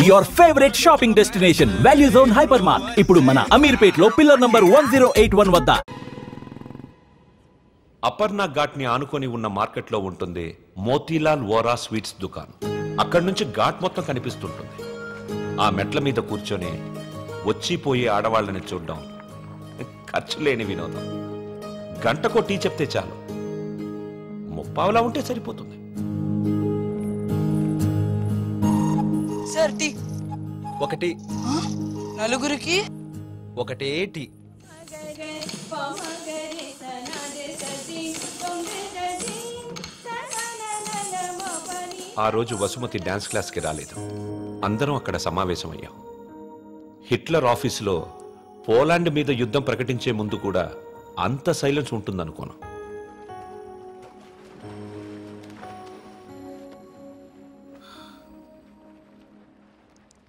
Your favorite shopping destination, Value Zone Hypermart. ఇప్పుడు మన అమీర్పేట్లో pillar number 1081 వద్ద. అపర్ణ ఘాట్ ని ఆనుకొని ఉన్న మార్కెట్ లో ఉంటుంది మోతీలాల్ వోరా స్వీట్స్ దుకాణం. అక్కడి నుంచి ఘాట్ మొత్తం కనిపిస్తుంటుంది. ఆ మెట్ల మీద కూర్చొని వచ్చిపోయే ఆడవాళ్ళని చూడడం ఖర్చు లేని వినోదం. గంటకో టీ చెప్తే చాలు, ముప్పావులా ఉంటే సరిపోతుంది. సార్ టీ ఒకటి, నలుగురికి ఒకటే టీ. ఆ రోజు వసుమతి డాన్స్ క్లాస్కి రాలేదు. అందరం అక్కడ సమావేశమయ్యాం. హిట్లర్ ఆఫీసులో పోలాండ్ మీద యుద్ధం ప్రకటించే ముందు కూడా అంత సైలెన్స్ ఉంటుందనుకోను.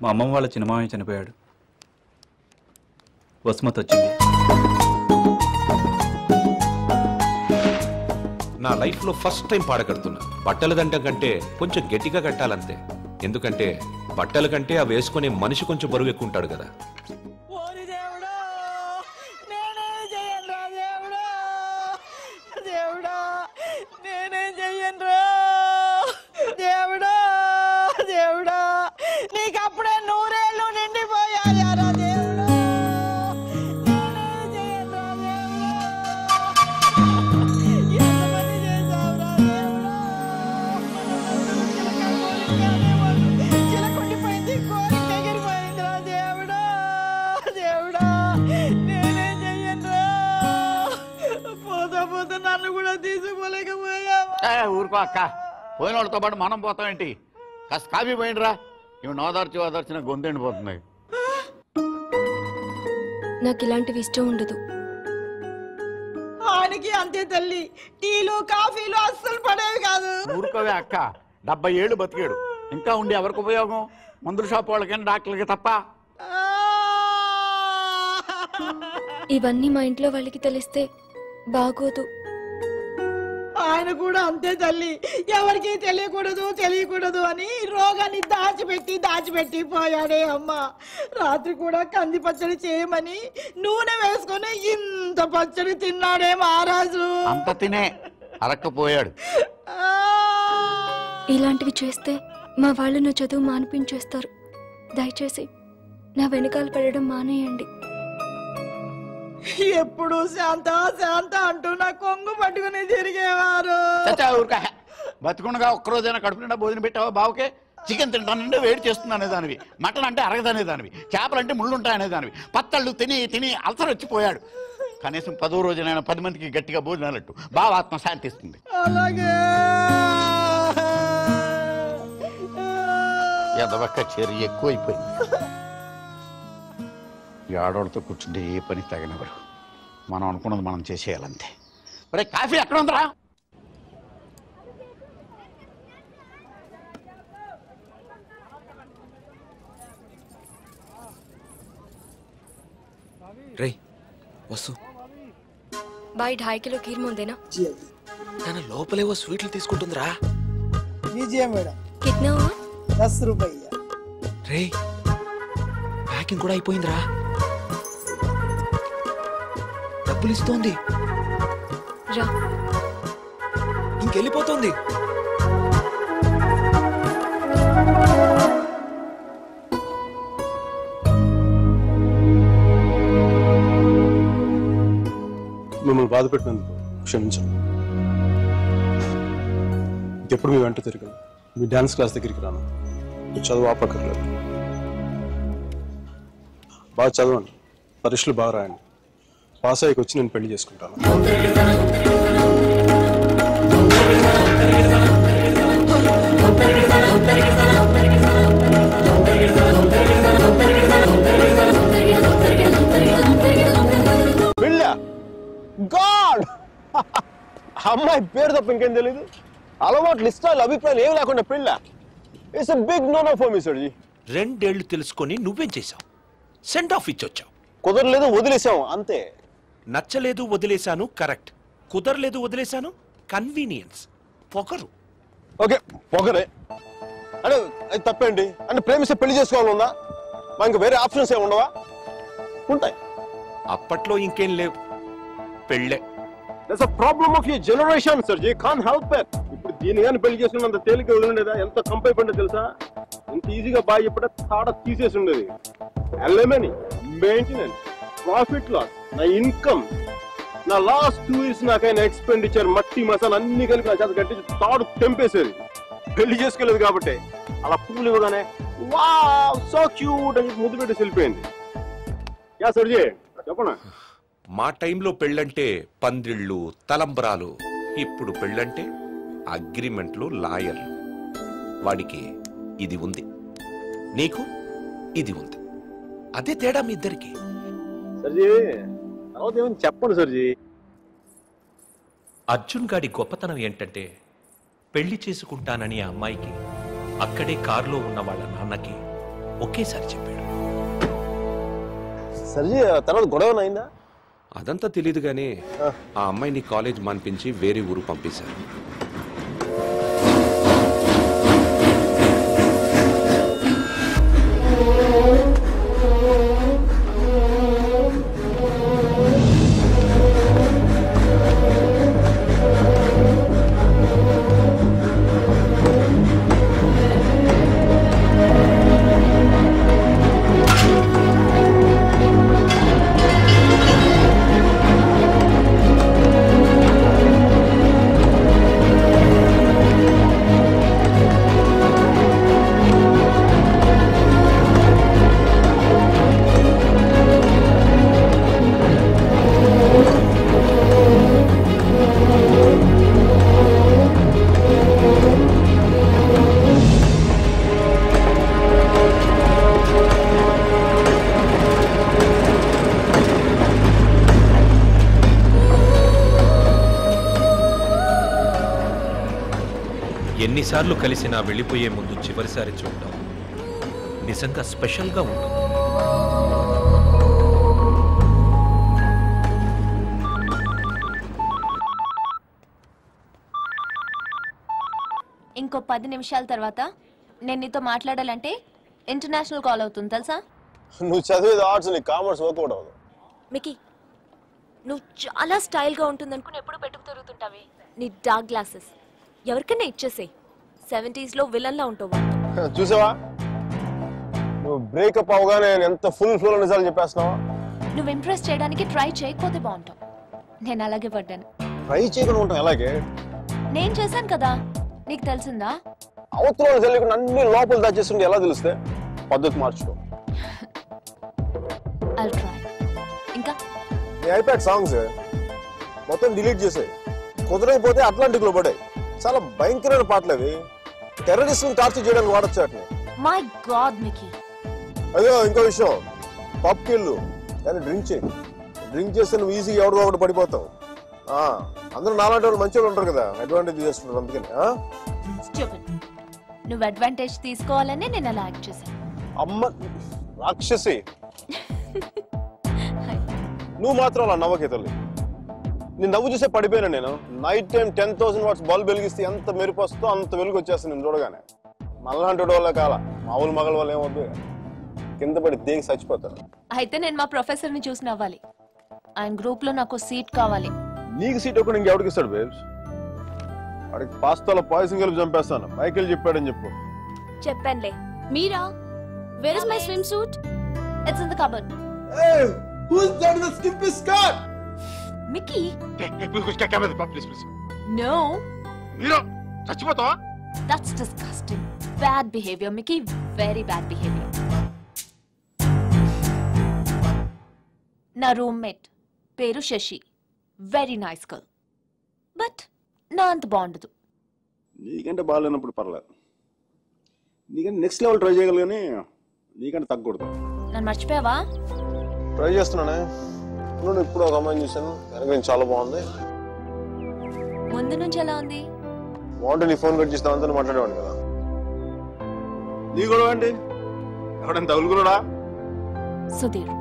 మా అమ్మమ్మ వాళ్ళ చిన్నమామయ్య చనిపోయాడు. వసుమతి వచ్చింది. నా లైఫ్లో ఫస్ట్ టైం పాడగడుతున్నా. బట్టల దండం కంటే కొంచెం గట్టిగా కట్టాలంతే. ఎందుకంటే బట్టల కంటే అవి వేసుకునే మనిషి కొంచెం బరువు ఎక్కువ ఉంటాడు కదా. ఊరుకో అక్క, పోయిన వాళ్ళతో పాటు మనం పోతామేంటి? కాస్త కాఫీ పోయిండ్రా. ఇవి నోదార్చిన గొంతెండిపోతున్నాయి. నాకు ఇలాంటివి ఇష్టం ఉండదు. ఆయనకి అంతే తల్లి, టీలు కాఫీలు అస్సలు పడేవి కాదు. ఊరుకోవే అక్క, 70 ఏళ్ళు బతికాడు. ఇంకా ఉండి ఎవరికి ఉపయోగం? మందుల షాప్ వాళ్ళకైనా డాక్టర్లకి తప్ప. ఇవన్నీ మా ఇంట్లో వాళ్ళకి తెలిస్తే బాగోదు. ఆయన కూడా అంతే తల్లి, ఎవరికి తెలియకూడదు అని రోగాన్ని దాచిపెట్టి పోయాడే అమ్మ. రాత్రి కూడా కంది పచ్చడి చేయమని నూనె వేసుకుని ఇంత పచ్చడి తిన్నాడే మహారాజు. అంత తినే అరక్కపోయాడు. ఇలాంటివి చేస్తే మా వాళ్ళు నా చదువు మానిపించేస్తారు. దయచేసి నా వెనకాల పడడం మానేయండి. ఎప్పుడు శాంత అంటూ నా కొంగు పట్టుకుని తిరిగేవారు. బతుకుండగా ఒక్కరోజైనా కడుపు నిండా భోజనం పెట్టావా బావుకే? చికెన్ తింటానంటే వేడి చేస్తుంది అనేదానివి, మటన్ అంటే అరగదనేదానివి, చేపలంటే ముళ్ళుంటాయనేదానివి. పత్తళ్ళు తిని అల్సర్ వచ్చిపోయాడు. కనీసం 10వ రోజునైనా 10 మందికి గట్టిగా భోజనాలట్టు బావ ఆత్మ శాంతిస్తుంది. అలాగే ఎదవక్క చర్య ఎక్కువైపోయింది. ఈ ఆడవాళ్ళతో కూర్చుంటే ఏ పని తగినవారు. మనం అనుకున్నది మనం చేసేయాలంతే. ఒరే కాఫీ ఎక్కడ ఉందరా? రే వసు, బాయ్ 2.5 కిలో కీర్ ముందేనా? తన లోపలేవో స్వీట్లు తీసుకుంటుందిరా. కిట్నా 10 రూపాయ. రే ప్యాకింగ్ కూడా అయిపోయిందిరా. డబ్బులు ఇస్తోంది, రా. ఇంకెళ్ళిపోతుంది. మిమ్మల్ని బాధ పెట్టినందుకు క్షమించండి. ఎప్పుడు మీ వెంట తిరిగాను, మీ డాన్స్ క్లాస్ దగ్గరికి రాను. మీరు చదువు ఆపక్కర్లేదు. బాగా చదవండి, పరీక్షలు బాగా రాయండి. పాస్ అయ్యకి వచ్చి నేను పెళ్లి చేసుకుంటాను. గాడ్, అమ్మాయి పేరు తప్ప ఇంకేం తెలీదు. అలవాట్లు, ఇష్టాలు, అభిప్రాయాలు ఏమి లేకుండా పెళ్ళ. It's a big no no for me sir ji. 2 ఏళ్లు తెలుసుకొని నువ్వేం చేశావు? సెండ్ ఆఫ్ ఇచ్చొచ్చావు. కుదరలేదు, వదిలేసాం అంతే. నచ్చలేదు, వదిలేశాను కరెక్ట్. కుదరలేదు, వదిలేశాను కన్వీనియన్స్. పొగరు. ఓకే పొగరే. అంటే అది తప్పేంటి అంటే ప్రేమిస్తే పెళ్లి చేసుకోవాలని ఉందా మా ఇంకా వేరే ఆప్షన్స్ ఏమి ఉండవా ఉంటాయి అప్పట్లో ఇంకేం లేవు, పెళ్ళే. That's a problem of your generation sir you can't help it. ఇప్పుడు దీని కానీ పెళ్లి చేసుకున్నంత తేలిక వదిలిండేదా? ఎంత కంపైపోయిందో తెలుసా? ఎంత ఈజీగా బాగా చెప్పడా తాడ తీసేసి ఉండేది. అలెమనీ, మెయింటెనెన్స్, ప్రాఫిట్ లాస్, నా ఇన్కమ్, నా లాస్ట్ 2 years నాకైన ఎక్స్పెండిచర్, మట్టి మసాలా అన్ని కలిపి నా చేత కట్టి తాడు తెంపేసేది. పెళ్లి చేసుకోలేదు కాబట్టి అలా పువ్వులు ఇవ్వగానే వావ్ సో క్యూట్ అని ముద్దు పెట్టి వెళ్ళిపోయింది. యా సర్జీ చెప్పనా? మా టైంలో పెళ్ళంటే పందిళ్ళు, తలంబ్రాలు. ఇప్పుడు పెళ్ళంటే అగ్రిమెంట్లు, లాయర్లు. వాడికి ఇది ఉంది, నీకు ఇది ఉంది. అదే తేడా మీ ఇద్దరికి. సర్జీ తర్వాత ఏమని చెప్పండి సర్జీ. అర్జున్ గాడి గొప్పతనం ఏంటంటే పెళ్లి చేసుకుంటానని ఆ అమ్మాయికి అక్కడే కారులో ఉన్న వాళ్ళ నాన్నకి ఒకేసారి చెప్పాడు. సర్జీ తర్వాత గొడవ అయిందా? అదంతా తెలీదు గానీ ఆ అమ్మాయిని కాలేజ్ మాన్పించి వేరే ఊరు పంపేశారు. ఎన్నిసార్లు కలిసినా వెళ్ళిపోయే ముందు చివరిసారి చూడడం నిజంగా స్పెషల్గా ఉంటుంది. ఇంకో 10 నిమిషాల తర్వాత నేను నీతో మాట్లాడాలంటే ఇంటర్నేషనల్ కాల్ అవుతుంది తెలుసా? నువ్వు చదివేది ఆర్ట్స్, నీ కామర్స్ వర్కౌట్ అవ్వదు. మికీ, నువ్వు చాలా స్టైల్గా ఉంటుంది అనుకుని ఎప్పుడు పెట్టుకు తిరుగుతుంటావే నీ డార్క్ గ్లాసెస్ ఎవరికైనా ఇచ్చేసే. 70s లో విలన్లా ఉంటావు. చూసావా నువ్వు బ్రేకప్ అవగానే ఎంత ఫుల్ ఫ్లో నిజాలు చెప్పేస్తున్నావా? నువ్వు ఇంప్రెస్ చేయడానికి ట్రై చేయకపోతే బాగుంటావు. నేను అలాగే పడ్డాను. ట్రై చేయకుండా ఉంటాం ఎలాగే? నేను చేశాను కదా, నీకు తెలిసిందా? అవతల తెలియకుండా అన్ని లోపల దాచేస్తుంటే ఎలా తెలిస్తే? పద్ధతి మార్చుకో. I'll try. ఇంకా నీ ఐప్యాడ్ సాంగ్స్ మొత్తం డిలీట్ చేసాయి. కుదరకపోతే అట్లాంటిక్ లో పడాయి. చాలా భయంకరమైన పాటలు అవి. టెర్రరిస్ట్ టార్చర్ చేయడానికి వాడచ్చు వాటిని. My God Mickey. అయ్యో ఇంకో విషయం, పబ్కి వెళ్ళు కానీ డ్రింక్ చేయి. డ్రింక్ చేస్తే నువ్వు ఈజీగా ఎవరికో ఒకటి పడిపోతావు. అందరూ నాలాంటి వాళ్ళు మంచి వాళ్ళు ఉంటారు కదా, అడ్వాంటేజ్ చేసుకుంటారు. అందుకని Stupid. నువ్వు అడ్వాంటేజ్ తీసుకోవాలని నేను అలా యాక్ట్ చేశాను. అమ్మ రాక్షసి, నువ్వు మాత్రం అలా నవ్వకే తల్లి. నేను నవ్వు చూసే పడిపోయాను. నేను నైట్ టైం 10,000 వాట్స్ బల్బ్ వెలిగిస్తే ఎంత మెరుపు వస్తుందో అంత వెలుగు వచ్చేస్తుంది నేను చూడగానే. మళ్ళాంటి వాళ్ళ కాల మామూలు మగల వాళ్ళు ఏమవుతుంది, కింద పడి దేగి చచ్చిపోతారు. అయితే నేను మా ప్రొఫెసర్ ని చూసి నవ్వాలి. ఆయన గ్రూప్ లో నాకు సీట్ కావాలి. నీకు సీట్ ఒకటి ఇంకెవడికి ఇస్తాడు బేబ్స్? వాడికి పాస్తాలో పాయసం కలిపి చంపేస్తాను. మైకేల్ చెప్పాడని చెప్పు. చెప్పానులే. Meera, where is my swimsuit? It's in the cupboard. Who's that in the skimpy skirt? Mickey. Kuch kya kya please please. No. Mira, చచ్చిపోతావా? That's disgusting. Bad behavior, Mickey. Very bad behavior. నా roommate పేరు Sashi. Very nice girl. But నా అంత బాగుండదు. నీకంటే బాగాలేనప్పుడు పర్లేదు. నీకంటే నెక్స్ట్ లెవెల్ ట్రై చేయగలరు కానీ నీకంటే తగ్గకూడదు. నన్ను మర్చిపోయావా? ట్రై చేస్తున్నానే. నువ్వు ఇప్పుడు ఒక అమ్మాయిని చూసాను, వెనక నేను చాలా బాగుంది. ముందు నుంచి ఎలా ఉంది? బాగుంటే నీ ఫోన్ కట్ చేసిన అంతా మాట్లాడేవాడిని కదా. నీ గొడవ ఏంటి? ఎవడైనా తగులుకున్నాడా? Sudheer,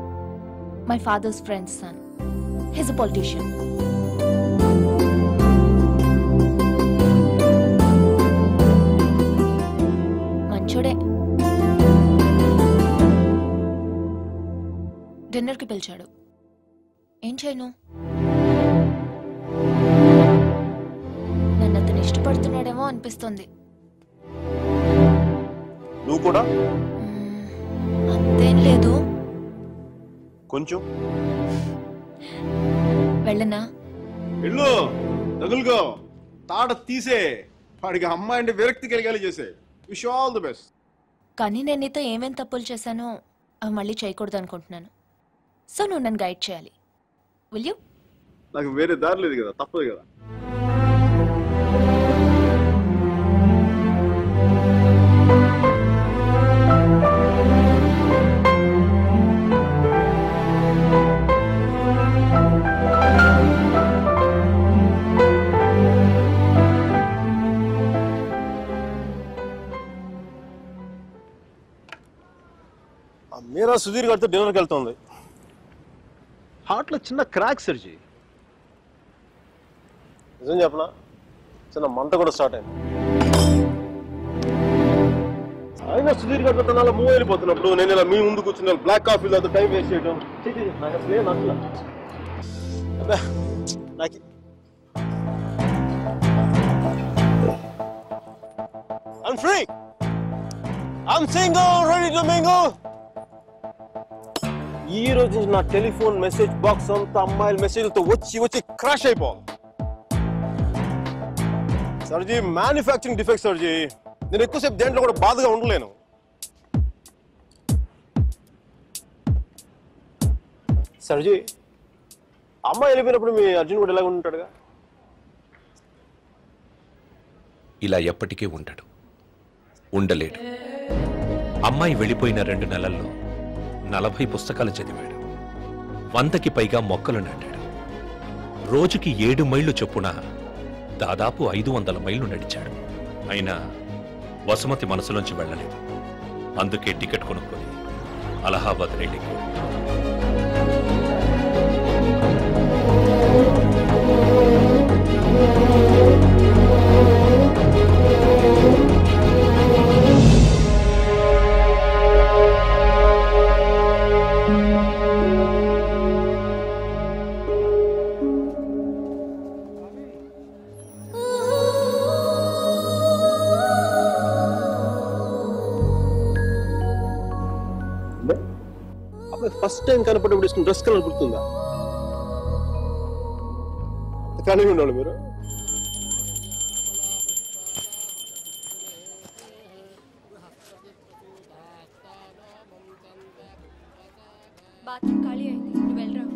my father's friend's son. He's a politician. మా డిన్నర్కి పిలిచాడు. ఏం చేయను? నన్ను అతను ఇష్టపడుతున్నాడేమో అనిపిస్తుంది. నువ్వు కూడా అంతేం లేదు. కొంచెం వెళ్ళనా? వెళ్ళు, తగులుకో, తాట తీసే, వాడికి అమ్మాయి అంటే విరక్తి కలిగేలా చేసే. Wish all the best. కానీ నేను నీతో ఏమేం తప్పులు చేశానో అవి మళ్ళీ చేయకూడదు అనుకుంటున్నాను. సో నువ్వు నన్ను గైడ్ చేయాలి. Will you? నాకు వేరే దారి లేదు కదా, తప్పదు కదా. మీరా సుధీర్ గారితో డిన్నర్కి వెళ్తుంది. హార్ట్లో చిన్న క్రాక్ సర్జీ. నిజం చెప్పనా, చిన్న మంట కూడా స్టార్ట్ అయింది. అయినా సుధీర్ గారితో తన మూవ్ అయిపోతున్నప్పుడు నేను ఇలా మీ ముందు కూర్చున్న బ్లాక్ కాఫీ తో టైం వేస్ట్ చేయడం నాకు అసలు ఏం నచ్చలా. నాకు I'm free. I'm single, ready to mingle. ఈ రోజు నుంచి నా టెలిఫోన్ మెసేజ్ బాక్స్ అంతా అమ్మాయిల మెసేజ్లతో వచ్చి వచ్చి క్రాష్ అయిపోవాలి. సర్జీ, మ్యానుఫ్యాక్చరింగ్ డిఫెక్ట్ సర్జీ. నేను ఎక్కువసేపు దేంట్లో కూడా బాధగా ఉండలేను. సర్జీ, అమ్మాయి వెళ్ళిపోయినప్పుడు మీ అర్జున్ కూడా ఎలాగ ఉంటాడుగా? ఇలా ఎప్పటికీ ఉండడు, ఉండలేడు. అమ్మాయి వెళ్ళిపోయిన 2 నెలల్లో 40 పుస్తకాలు చదివాడు, 100కి పైగా మొక్కలు నాటాడు, రోజుకి 7 మైళ్ళు చొప్పున దాదాపు 500 మైళ్ళు నడిచాడు. అయినా వసుమతి మనసులోంచి వెళ్ళలేదు. అందుకే టికెట్ కొనుక్కొని అలహాబాద్ రైలుకి. ఫస్ట్ టైం కనపడేప్పుడు ఇష్టం డ్రెస్ కలర్ గుర్తుందా? కానీ ఉండాలి మీరు. బాత్రూమ్ ఖాళీ అయింది, నువ్వు వెళ్ళరా.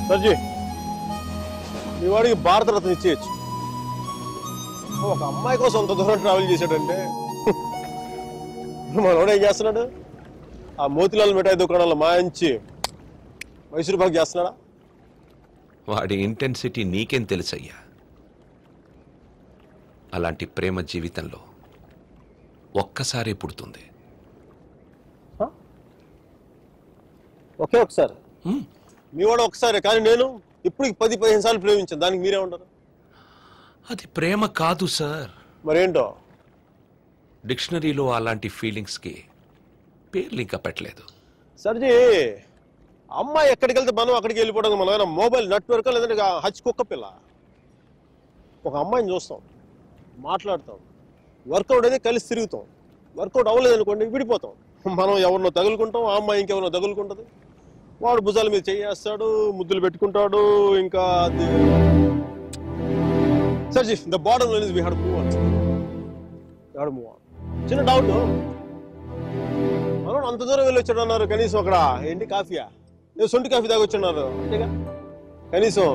సర్జీ మీ వాడికి భారతరత్న ఇచ్చేయచ్చు. ఒక అమ్మాయి కోసం అంత దూరం ట్రావెల్ చేశాడంటే మనోడు ఏం చేస్తున్నాడు? ఆ మోతిలాల్ మిఠాయి దుకాణంలో మంచి మైసూర్ పాక్ చేస్తున్నాడా? వాడి ఇంటెన్సిటీ నీకేం తెలుసయ్యా? అలాంటి ప్రేమ జీవితంలో ఒక్కసారి పుడుతుంది. ఒకే ఒకసారి మీ వాడు ఒకసారి, కానీ నేను ఇప్పటికి 10-15 సార్లు ప్రేమించాను. దానికి మీరే ఉంటారు? అది ప్రేమ కాదు సార్. మరేంటో? డిక్షనరీలో అలాంటి ఫీలింగ్స్కి పేర్లు ఇంకా పెట్టలేదు. సర్జీ అమ్మాయి ఎక్కడికి వెళ్తే మనం అక్కడికి వెళ్ళిపోవడానికి మనం ఏమైనా మొబైల్ నెట్వర్క్ లేదంటే హచ్ కుక్క పిల్ల? ఒక అమ్మాయిని చూస్తాం, మాట్లాడతాం, వర్కౌట్ అయితే కలిసి తిరుగుతాం. వర్కౌట్ అవ్వలేదు అనుకోండి విడిపోతాం. మనం ఎవరినో తగులుకుంటాం, ఆ అమ్మాయి ఇంకెవరినో తగులుకుంటుంది. వాడు భుజాల మీద చేయేస్తాడు, ముద్దులు పెట్టుకుంటాడు. ఇంకా సర్జీ the bottom line is we have to move on. చిన్న డౌట్, మనం అంత దూరం వెళ్ళి వచ్చాడు అన్నారు, కనీసం అక్కడ ఏంటి కాఫీయా సొంటి కాఫీ తాగి వచ్చున్నారు అంతేగా, కనీసం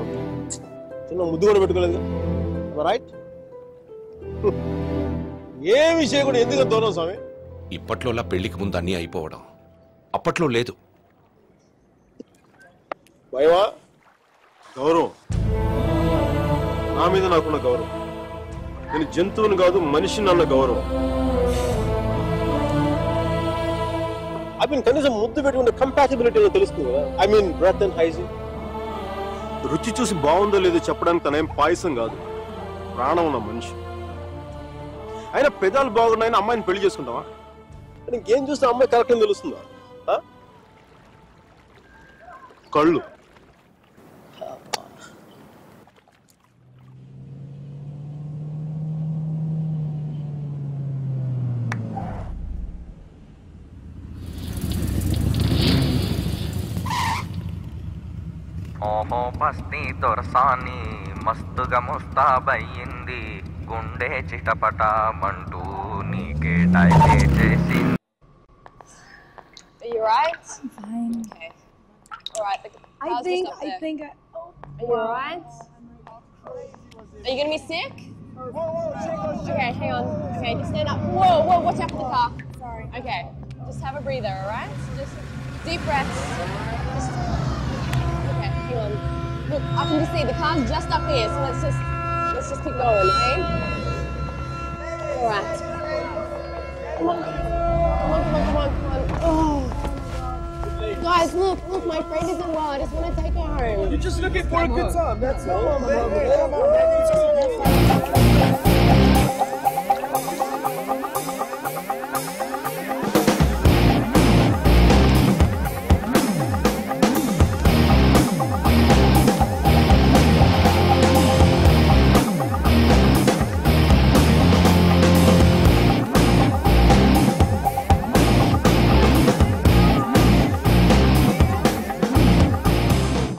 చిన్న ముద్దు కూడా పెట్టుకోలేదు. రైట్? ఏ విషయం కూడా ఎందుకు దూరం స్వామి? ఇప్పట్లోలా పెళ్లికి ముందు అన్నీ అయిపోవడం అప్పట్లో లేదు. భయమా? గౌరవం, నా మీద నాకున్న గౌరవం. నేను జంతువుని కాదు మనిషిని అన్న గౌరవం. ఐ మీన్ కనీసం ముద్దు పెట్టుకుంటే కంపాటిబిలిటీ తెలుస్తుంది కదా. I mean breath and hygiene. రుచి చూసి బాగుందో లేదో చెప్పడానికి తనేం పాయసం కాదు, ప్రాణం ఉన్న మనిషి. అయినా పెదాలు బాగున్నాయని అమ్మాయిని పెళ్లి చేసుకుంటావా? ఇంకేం చూస్తే అమ్మాయి కరెక్ట్ అని తెలుస్తుందా? కళ్ళు. ఓహో బస్తీ దొరసాని మస్తుగా ముస్తాబయ్యింది, గుండె చిటపటమంటూ నీకే డైలే చేసింది. Are you alright? I'm fine. Okay. Alright. Are you alright? Are you gonna be sick? Okay, hang on. Okay, just stand up. Whoa, watch out for the car. Sorry. Okay, just have a breather, alright? Just deep breaths. Okay, hang on. Look, I can just see the car's just up here, so let's just keep going, okay? Alright. Come on. Oh. Guys, look, my friend isn't well. I just want to take her home. You're just looking for a good time, that's all.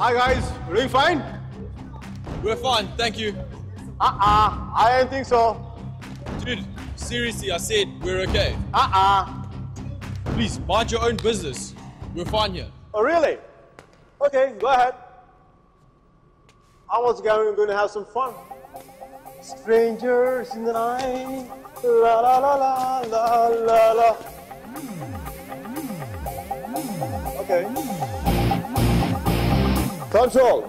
Hi guys, doing fine? We're fine, thank you. I don't think so. Dude, seriously, I said we're okay. Please, mind your own business. We're fine here. Oh really? Okay, go ahead. I was going to have some fun. Strangers in the night, la la la la la la la. Okay. Control.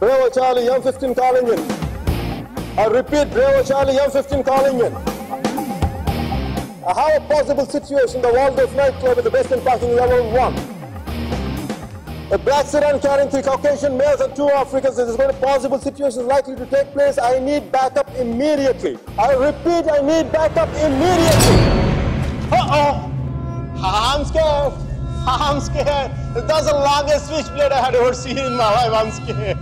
Bravo Charlie, M15 calling in. I repeat, Bravo Charlie, M15 calling in. I have a possible situation, the Waldorf nightclub in the Western Parking Level 1. A black sedan carrying 3 Caucasian males and 2 Africans. This is going to possible situation likely to take place. I need backup immediately. I repeat, I need backup immediately. Uh-oh. I'm scared. I'm scared. That's the longest switchblade I had ever seen in my life. I'm scared.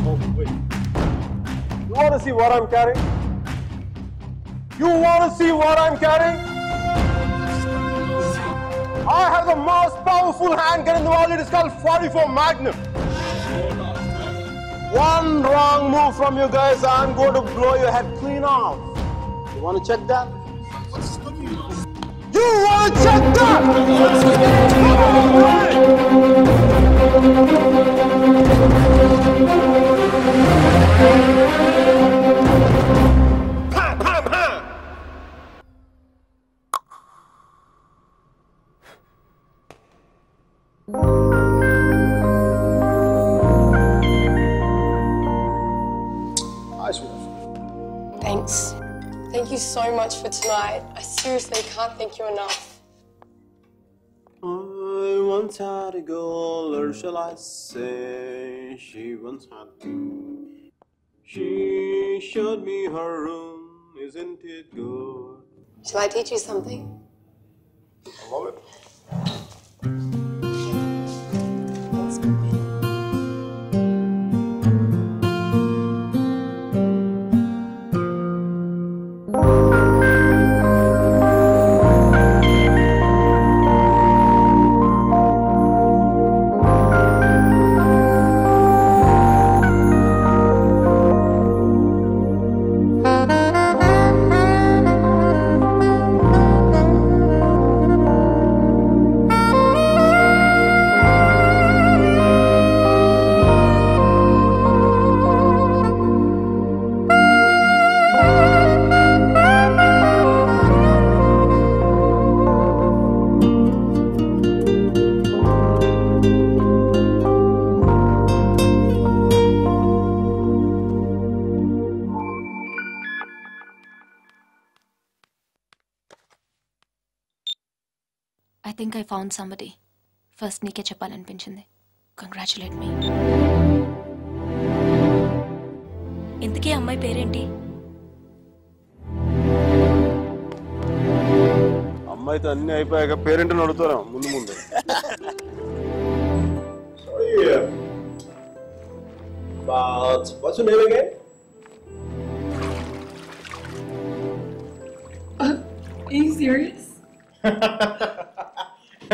Oh, wait. You want to see what I'm carrying? You want to see what I'm carrying? I have the most powerful handgun in the world. It is called 44 Magnum. One wrong move from you guys, I'm going to blow your head clean off. You want to check that? You want to check that? Hi, sweetheart. Thanks. Thank you so much for tonight. I seriously can't thank you enough. I once had a girl, or shall I say, she once had me. She showed me her room, isn't it good? Shall I teach you something? I love it. I think I found somebody. First నీకే చెప్పాలనిపించింది. Congratulate me. ఇంతకీ అమ్మాయి పేరేంటి? అమ్మాయితో అన్ని అయిపోయాక పేరెంట్ని అడుగుతారా ముందు ముందు. But what's your name again? Are you serious?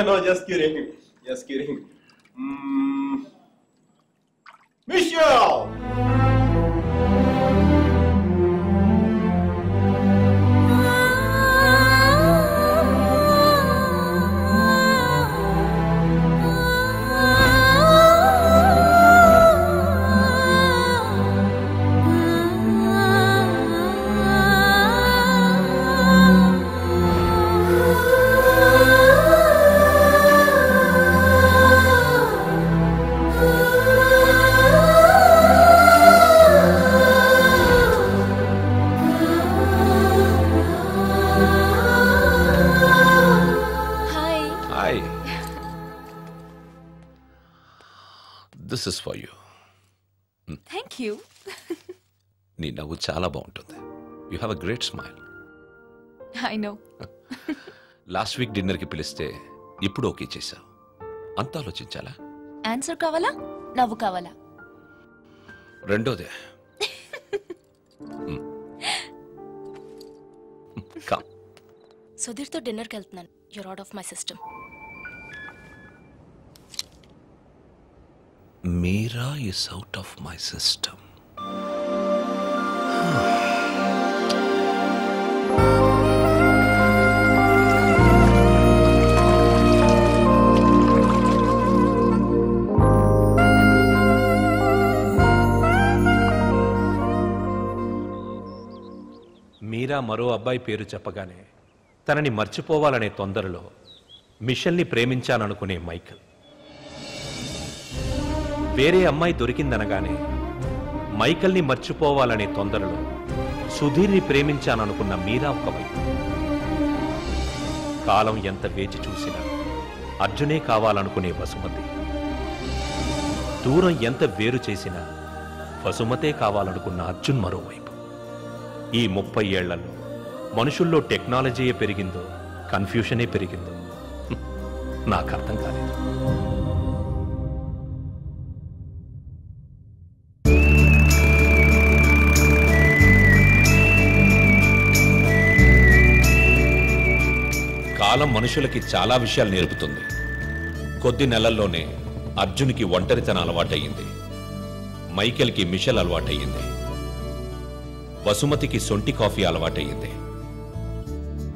No, just kidding. Just kidding. Michelle! This is for you. Thank you. నీ నవ్వు చాలా బాగుంటుంది. You have a great smile. I know. Last week డిన్నర్కి పిలిస్తే ఇప్పుడు ఓకే చేశావు. అంత ఆలోచించాలా? ఆన్సర్ కావాలా? నవ్వు కావాలా? రెండోదే. Come. సుధీర్తో డిన్నర్కి వెళ్తున్నాను. You're out of my system. Meera is out of my system. మీరా మరో అబ్బాయి పేరు చెప్పగానే తనని మర్చిపోవాలనే తొందరలో మిషల్ని ప్రేమించాననుకునే మైకల్. వేరే అమ్మాయి దొరికిందనగానే మైకల్ని మర్చిపోవాలనే తొందరలో సుధీర్ని ప్రేమించాననుకున్న మీరా ఒకవైపు. కాలం ఎంత వేచి చూసినా అర్జునే కావాలనుకునే వసుమతి. దూరం ఎంత వేరు చేసినా వసుమతే కావాలనుకున్న అర్జున్ మరోవైపు. ఈ 30 ఏళ్లలో మనుషుల్లో టెక్నాలజీయే పెరిగిందో కన్ఫ్యూషనే పెరిగిందో నాకు అర్థం కాలేదు. కాలం మనుషులకి చాలా విషయాలు నేర్పుతుంది. కొద్ది నెలల్లోనే అర్జున్కి ఒంటరితనం అలవాటయ్యింది, మైకేల్కి మిషల్ అలవాటయ్యింది, వసుమతికి సొంటి కాఫీ అలవాటయ్యింది,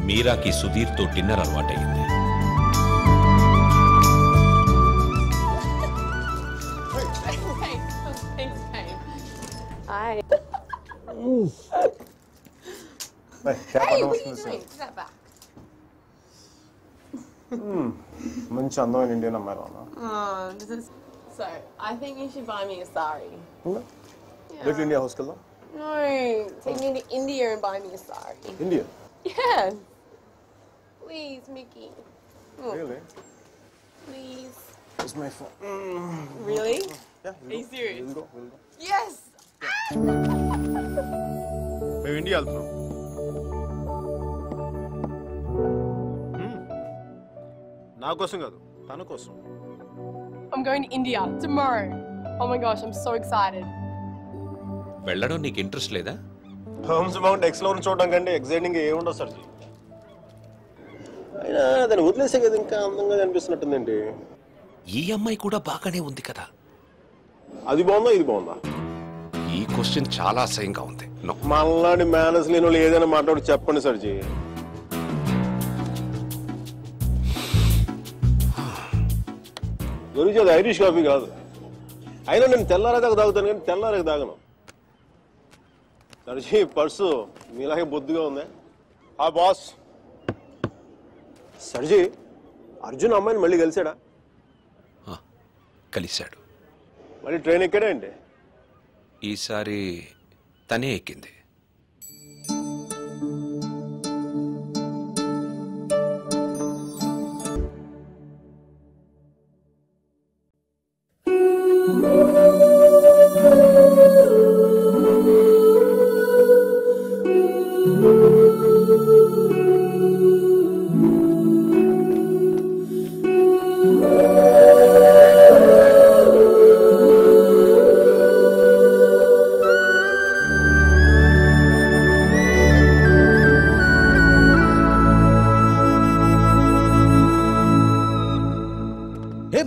మీరాకి సుధీర్తో డిన్నర్ అలవాటయ్యింది. Hi. Hey, what are you doing? Put that back. మంచి అందమైన ఇండియన్ అమ్మాయి రానా? This is so. I think you should buy me a sari. రేపు ఇండియా హౌస్కి వెళ్దాం. No, take me to India and buy me a sari. India? Yeah. Please, Mickey. Really? Please. It's my phone. Really? Yeah. Are you serious? We'll go. Yes. మేము India వెళ్తున్నాం. నా కోసం కాదు, తన కోసం. I'm going to India tomorrow. Oh my gosh, I'm so excited. వెళ్ళడం నీకు interest లేదా? హోమ్స్ మౌంట్ ఎక్స్ప్లోర్ చూడడం కంటే ఎక్సైటింగ్ ఏముండదు సర్జీ. అయినా దాన్ని వదిలేసే కదా ఇంకా అందంగా కనిపిస్తున్నట్టుందండి. ఈ అమ్మాయి కూడా బాగానే ఉంది కదా. అది బాగుందా ఇది బాగుందా? ఈ క్వశ్చన్ చాలా అసహ్యంగా ఉంది. మళ్ళాంటి మేనర్స్ లేని వాళ్ళు ఏదైనా మాట్లాడి చెప్పండి సర్జీ. గురించి అది ఐరిష్ కాఫీ కాదు. అయినా నేను తెల్లారేదాకా తాగుతాను కానీ తెల్లారేకి తాగను. సర్జీ పర్సు మీలాగే బొద్దుగా ఉంది. ఆ బాస్ సర్జీ అర్జున్ అమ్మాయిని మళ్ళీ కలిసాడా? కలిశాడు. మళ్ళీ ట్రైన్ ఎక్కాడా అండి? ఈసారి తనే ఎక్కింది.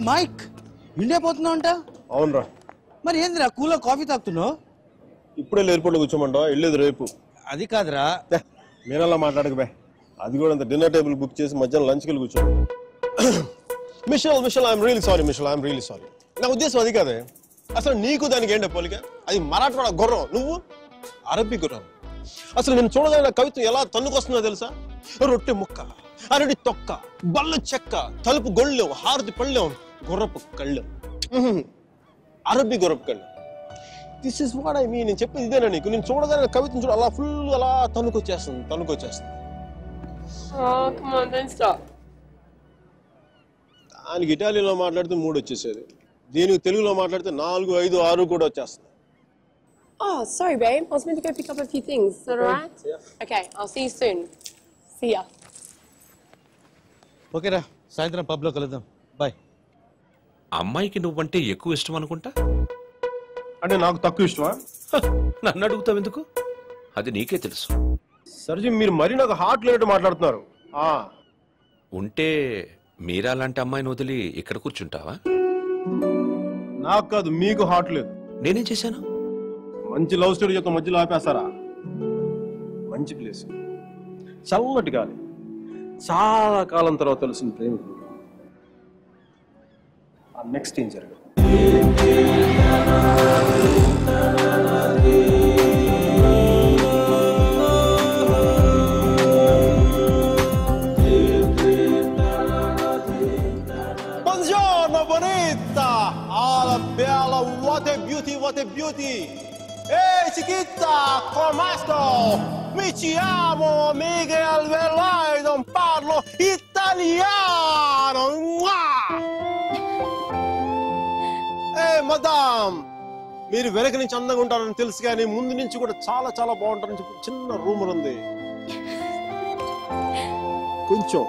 మైక్ ఇండియా పోతున్నావు అంట? అవునరా. మరి ఏందిరా కూలో కాఫీ తాగుతున్నావు? ఇప్పుడే ఎయిర్పోర్ట్లో కూర్చోమంటావా? వెళ్ళేది రేపు. అది కాదురా. నేనలా మాట్లాడకపోయా. అది కూడా అంత డిన్నర్ టేబుల్ బుక్ చేసి మధ్యాహ్నం లంచ్కి వెళ్ళి కూర్చో. Mitchell I'm really sorry. Mitchell I'm really sorry. నా ఉద్దేశం అది కాదే. అసలు నీకు దానికి ఏంటో పోలిక? అది మరాఠవాడ గుర్రం, నువ్వు అరబ్బీ గుర్రం. అసలు నేను చూడగానే కవిత్వం ఎలా తన్నుకొస్తుందో తెలుసా? రొట్టె ముక్క, అరటి తొక్క, బల్ల చెక్క, తలుపు గొళ్ళెం, హారతి పళ్ళెం, గుర్రపు కళ్ళెం, అరబ్బీ గుర్రపు కళ్ళెం. This is what I mean. నేను చెప్పేది ఇదేనా నీకు? నేను చూడగానే కవిత్వం చూడ అలా ఫుల్ అలా తన్నుకొచ్చేస్తుంది. Come on, don't stop. దానికి ఇటాలియన్లో మాట్లాడితే 3 వచ్చేసేది. దీనికి తెలుగులో మాట్లాడితే 4, 5, 6 కూడా వచ్చేస్తుంది. Oh, sorry, babe. I was meant to go pick up a few things. Is that alright? Yeah. Okay, I'll see you soon. See ya. ఓకేరా, సాయంత్రం పబ్లో కలుద్దాం. బాయ్. అమ్మాయికి నువ్వంటే ఎక్కువ ఇష్టం అనుకుంటా. అంటే నాకు తక్కువ ఇష్టమా? నన్ను అడుగుతావు ఎందుకు? అది నీకే తెలుసు. సర్జీ మీరు మరీ నాకు హార్ట్ లేనట్టు మాట్లాడుతున్నారు. ఉంటే మీరా లాంటి అమ్మాయిని వదిలి ఇక్కడ కూర్చుంటావా? నాకు కాదు, మీకు హార్ట్ లేదు. నేనేం చేశాను? మంచి లవ్ స్టోరీ చెప్తా మధ్యలో ఆపేస్తారా? మంచి ప్లేస్, చల్లటి గాలి, చాలా కాలం తర్వాత తెలిసిన ప్రేమికులు. నెక్స్ట్ ఏం జరగదు. Buongiorno bonita, alla bella, what a beauty. Ehi chiquita, come sto? Mi chiamo Miguel Veloy, non parlo italiano. మదాం, మీరు వెనక నుంచి అందంగా ఉంటారని తెలుసు కానీ ముందు నుంచి కూడా చాలా చాలా బాగుంటారని చెప్పి చిన్న రూమర్ ఉంది. కొంచెం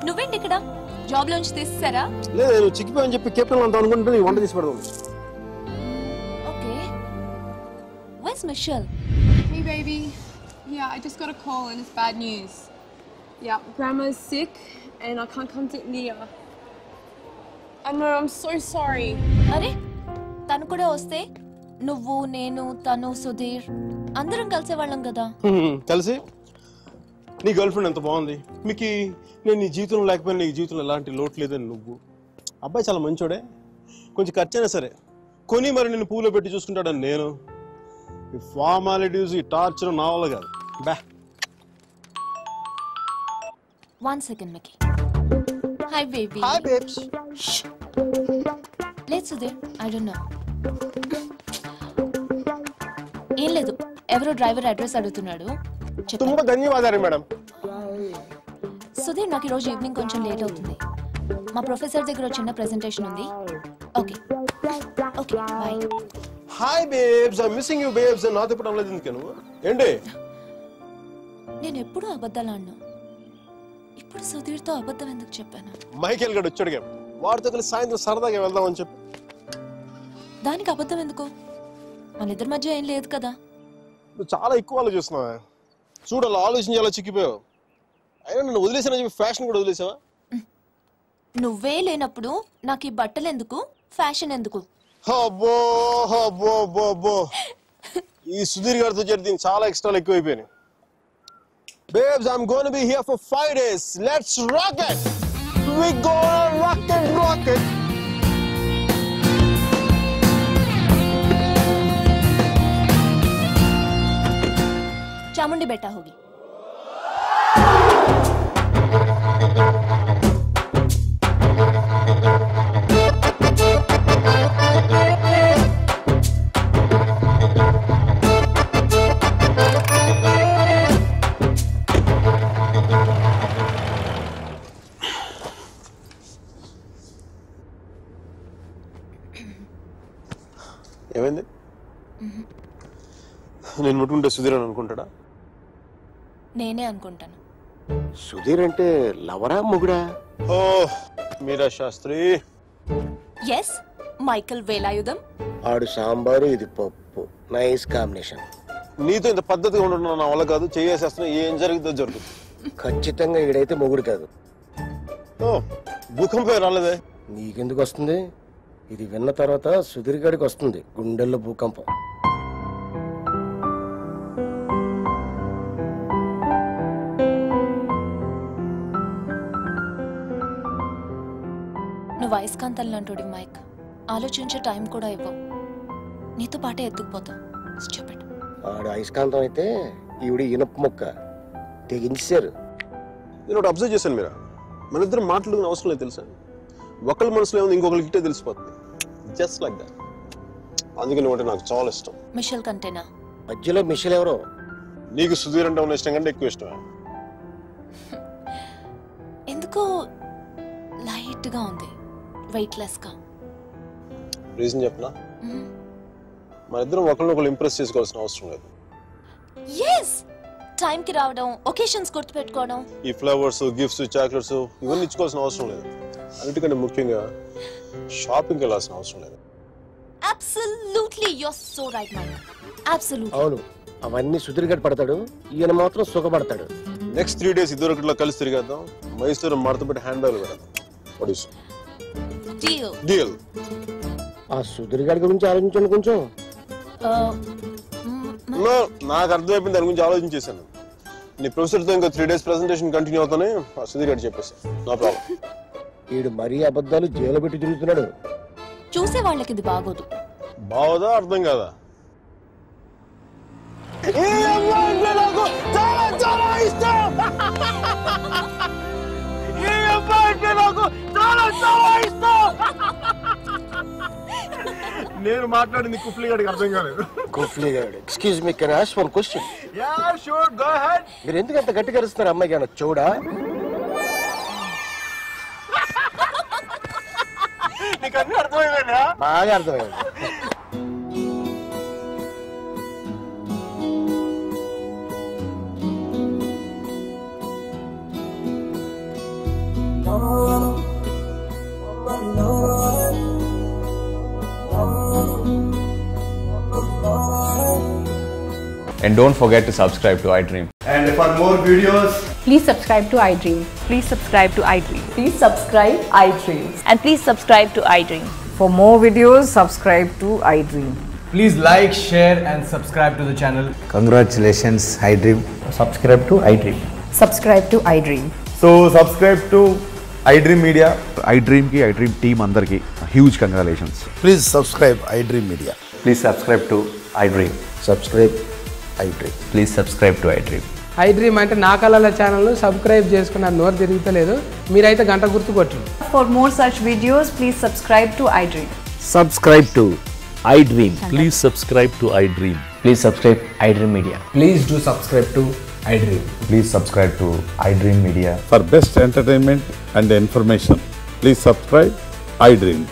నువ్వేంటి ఇక్కడ? జాబ్ లోంచి తీసేసారా? లేదు, నేను చిక్కిపోయని చెప్పి కెప్టెన్ అంత అనుకుంటే నీ వంట తీసి పెడదాం. Okay. Where's Michelle? Hey baby. Yeah, I just got a call and it's bad news. Yeah, Grandma's sick and I can't come to India. I know, I'm so sorry. అరే, తను కూడా వస్తే నువ్వు, నేను, తను, సుధీర్ అందరం కలిసేవాళ్ళం కదా. కలిసి నీ గర్ల్ ఫ్రెండ్ ఎంత బాగుంది, మీకు నేను నీ జీవితంలో లేకపోయినా నీ జీవితంలో ఎలాంటి లోటు లేదని నువ్వు. అబ్బాయి చాలా మంచోడే, కొంచెం ఖర్చైనా సరే కొని మరి నేను పూలో పెట్టి చూసుకుంటాడని నేను. ఈ ఫార్మాలిటీస్, ఈ టార్చర్ నా వల్ల కాదు. బా 1 second, Mickey. Hi, baby. Hi, babes. Shh. Let's do it. I don't know. ఏం లేదు, ఎవరో డ్రైవర్ అడ్రస్ అడుగుతున్నాడు. తుంబ ధన్యవాదాలు మేడం. సుధీర్, నాకు ఈరోజు ఈవినింగ్ కొంచెం లేట్ అవుతుంది. మా ప్రొఫెసర్ దగ్గర చిన్న ప్రెజెంటేషన్ ఉంది. Okay okay bye. Hi babes, I missing you babes. నాతో చెప్పడం లేదు ఎందుకు నువ్వు? ఏంటి? నేను ఎప్పుడూ అబద్ధాలు అన్నా, ఇప్పుడు సుధీర్తో అబద్ధం ఎందుకు చెప్పాను? మైకేల్ గడు వచ్చాడుగా, వాడితో కలిసి సాయంత్రం సరదాగా వెళ్దామని చెప్పి. దానికి అబద్ధం ఎందుకు? మన ఇద్దరి మధ్య ఏం లేదు కదా. నువ్వు చాలా ఎక్కువ ఆలోచిస్తున్నావా? చూడు, అలా ఆలోచించి అలా చిక్కిపోయావు. అయినా నన్ను వదిలేసానని చెప్పి ఫ్యాషన్ కూడా వదిలేసావా? నువ్వే లేనప్పుడు నాకు ఈ బట్టలు ఎందుకు, ఫ్యాషన్ ఎందుకు? అబ్బో అబ్బో అబ్బో అబ్బో, ఈ సుధీర్ గారితో చేరి దీనికి చాలా ఎక్స్ట్రాలు ఎక్కువైపోయినాయి. Babes, I'm going to be here for 5 days. Let's rock it! We gonna rock it, rock it! Chamundi बेटा होगी. ఏమైంది? నేను ముట్టుకుంటే సుధీర్ అని అనుకుంటాడా? నేనే అనుకుంటాను. సుధీర్ అంటే లవరా మొగుడా? Oh Meera Shastri. Yes, Michael Velayudham. ఆడు సాంబారు, ఇది పప్పు. Nice combination. నీతో ఇంత పద్ధతిగా ఉండడం నా వల్ల కాదు. చేసేస్తున్నా, ఏం జరుగుతుందో జరుగుతుంది. ఖచ్చితంగా ఈడైతే మొగుడు కాదు. ఓ భూకంపం రాలేదే? నీకెందుకు వస్తుంది? ఇది విన్న తర్వాత సుధీర్ గడికి వస్తుంది గుండెల్లో భూకంపం. నువ్వు అయస్కాంతం లాంటి మైక్, ఆలోచించే టైం కూడా ఇవ్వవు. నీతో పాటే ఎత్తుకుపోతా. ఆడు అయస్కాంతం అయితే ఈవిడ ఇనుప మొక్క తెగించారు. నేను ఒకటి అబ్జర్వ్ చేశాను మీరా, మన ఇద్దరు మాట్లాడుకునే అవసరం లేదు తెలుసా? ఒకళ్ళ మనసులో ఏముంది ఇంకొకరికి ఇట్టే తెలిసిపోతుంది. Just like that. అందుకే నువ్వు అంటే నాకు చాలా ఇష్టం. మిషల్ కంటేనా? మధ్యలో మిషల్ ఎవరో? నీకు సుధీర్ అంటే ఉన్న ఇష్టం కంటే ఎక్కువ ఇష్టమే. ఎందుకో లైట్ గా ఉంది, వెయిట్ లెస్ గా. రీజన్ చెప్పనా? మన ఇద్దరం ఒకరినొకరు ఇంప్రెస్ చేసుకోవాల్సిన అవసరం లేదు. yes, టైం కి రావడం, ఒకేషన్స్ గుర్తుపెట్టుకోవడం, ఈ ఫ్లవర్స్, గిఫ్ట్స్, చాక్లెట్స్ ఇవన్నీ ఇచ్చుకోవాల్సిన అవసరం లేదు. అన్నిటికంటే ముఖ్యంగా షాపింగ్కి వెళ్ళాల్సిన అవసరం లేదు. absolutely, you're so right, Mike. absolutely. అవును, అవన్నీ సుధీర్ గడి పడతాడు, ఈయన మాత్రం సుఖపడతాడు. నెక్స్ట్ 3 days ఇద్దరు ఒకటిలో కలిసి తిరిగేద్దాం. మైసూరు మడతపెట్టి హ్యాండ్ బ్యాగ్ పెడదాం. What is deal? ఆ సుధీర్ గడి గురించి ఆలోచించండి కొంచెం. నాకు అర్థమైపోయింది, దాని గురించి ఆలోచించేశాను. నీ ప్రొఫెసర్తో ఇంకా 3 days ప్రెజెంటేషన్ కంటిన్యూ అవుతానే ఆ సుధీర్ గడి చెప్పేసి నో ప్రాబ్లం. వీడు మరీ అబద్ధాలు జైలు పెట్టి తిరుగుతున్నాడు. చూసే వాళ్ళకి ఇది బాగోదు. బాగోదా? అర్థం కాదా? నేను మాట్లాడింది కుఫ్లీ గడికి అర్థం కాలేదు. కుఫ్లీ గాడు, excuse me, can I ask one question? Yeah sure, go ahead. మీరు ఎందుకు అంత గట్టిగా అరుస్తున్నారు? అమ్మాయికి ఏమన్నా చూడా? నీకు అన్నీ అర్థమైందా? బాగా అర్థమైంది. And don't forget to subscribe to iDream. And for more videos, please subscribe to iDream. Please subscribe to iDream. Please subscribe iDream. And please subscribe to iDream. For more videos, subscribe to iDream. please like, share and subscribe to the channel. Congratulations, iDream. Subscribe to iDream. Subscribe to iDream. So subscribe to iDream Media. iDream ki iDream team andarki huge congratulations. Please subscribe iDream Media. Please subscribe to iDream. Subscribe iDream. Please subscribe to iDream. iDream అంటే నా కళల channel subscribe చేసుకున్న నోరు తిరుగుతలేదు మీరైతే గంట గుర్తు కొట్టండి. For more such videos, please subscribe to iDream. Subscribe to iDream. Please subscribe to iDream. Please subscribe iDream Media. Please do subscribe to iDream. Please subscribe to iDream Media. For best entertainment and information, please subscribe iDream.